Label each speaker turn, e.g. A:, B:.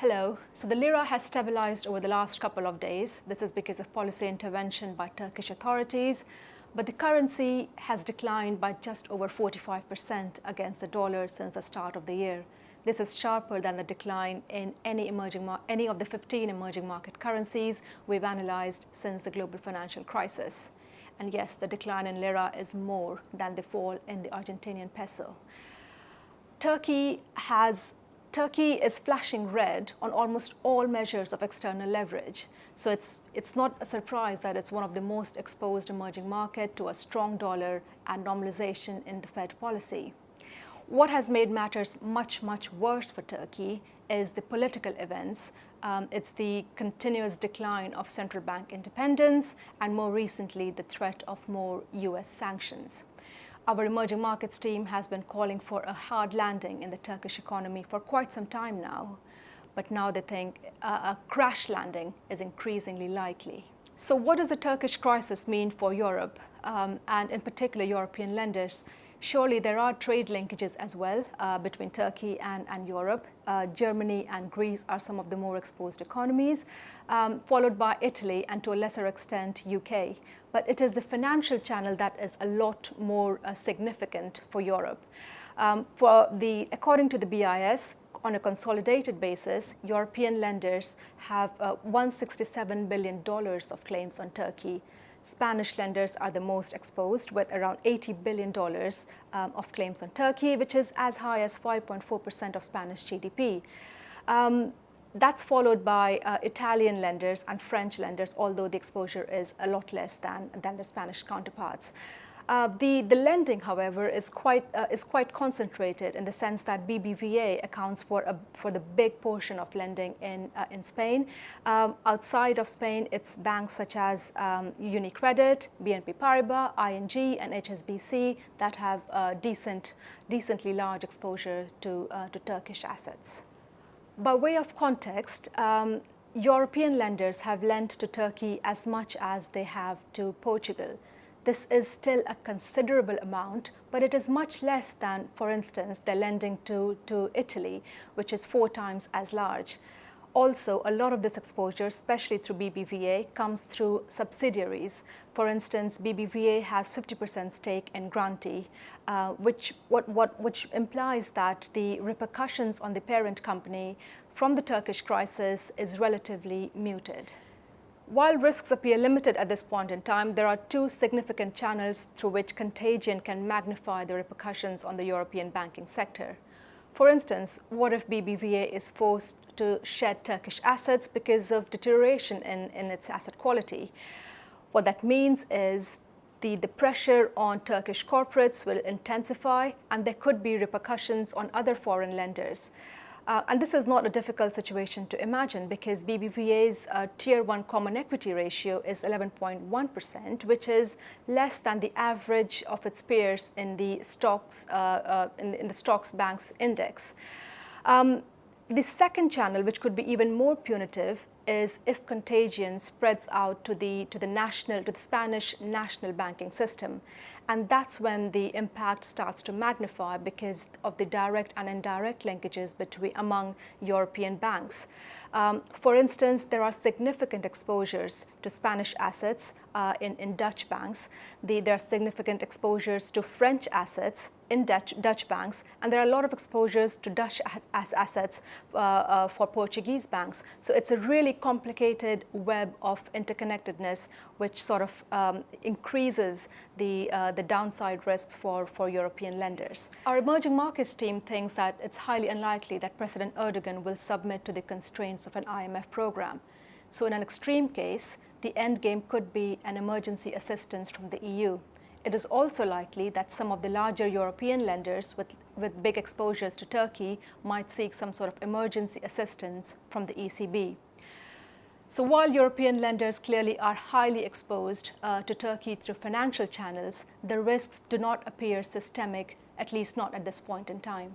A: Hello. So the lira has stabilized over the last couple of days. This is because of policy intervention by Turkish authorities, but the currency has declined by just over 45% against the dollar since the start of the year. This is sharper than the decline in any of the 15 emerging market currencies we've analyzed since the global financial crisis. And yes, the decline in lira is more than the fall in the Argentinian peso. Turkey is flashing red on almost all measures of external leverage. So it's not a surprise that it's one of the most exposed emerging market to a strong dollar and normalization in the Fed policy. What has made matters much worse for Turkey is the political events. It's the continuous decline of central bank independence and more recently the threat of more US sanctions. Our emerging markets team has been calling for a hard landing in the Turkish economy for quite some time now, but now they think a crash landing is increasingly likely. So what does the Turkish crisis mean for Europe and in particular European lenders? Surely there are trade linkages as well between Turkey and Europe. Germany and Greece are some of the more exposed economies, followed by Italy and to a lesser extent UK. But it is the financial channel that is a lot more significant for Europe. According to the BIS, on a consolidated basis, European lenders have $167 billion of claims on Turkey. Spanish lenders are the most exposed with around $80 billion of claims on Turkey, which is as high as 5.4% of Spanish GDP. That's followed by Italian lenders and French lenders, although the exposure is a lot less than the Spanish counterparts. The lending, however, is quite concentrated in the sense that BBVA accounts for the big portion of lending in Spain. Outside of Spain, it's banks such as UniCredit, BNP Paribas, ING, and HSBC that have decently large exposure to Turkish assets. By way of context, European lenders have lent to Turkey as much as they have to Portugal. This is still a considerable amount, but it is much less than, for instance, the lending to Italy, which is 4 times as large. Also, a lot of this exposure, especially through BBVA, comes through subsidiaries. For instance, BBVA has 50% stake in Granti, which implies that the repercussions on the parent company from the Turkish crisis is relatively muted. While risks appear limited at this point in time, there are 2 significant channels through which contagion can magnify the repercussions on the European banking sector. For instance, what if BBVA is forced to shed Turkish assets because of deterioration in its asset quality? What that means is the pressure on Turkish corporates will intensify and there could be repercussions on other foreign lenders. And this is not a difficult situation to imagine because BBVA's Tier 1 common equity ratio is 11.1%, which is less than the average of its peers in the Stocks Banks Index. The second channel, which could be even more punitive, is if contagion spreads out to the Spanish national banking system. And that's when the impact starts to magnify because of the direct and indirect linkages among European banks. For instance, there are significant exposures to Spanish assets in Dutch banks. There are significant exposures to French assets in Dutch banks, and there are a lot of exposures to Dutch assets for Portuguese banks. So it's a really complicated web of interconnectedness, which sort of increases the downside risks for European lenders. Our emerging markets team thinks that it's highly unlikely that President Erdogan will submit to the constraints of an IMF program. So in an extreme case, the end game could be an emergency assistance from the EU. It is also likely that some of the larger European lenders with big exposures to Turkey might seek some sort of emergency assistance from the ECB. So while European lenders clearly are highly exposed to Turkey through financial channels, the risks do not appear systemic, at least not at this point in time.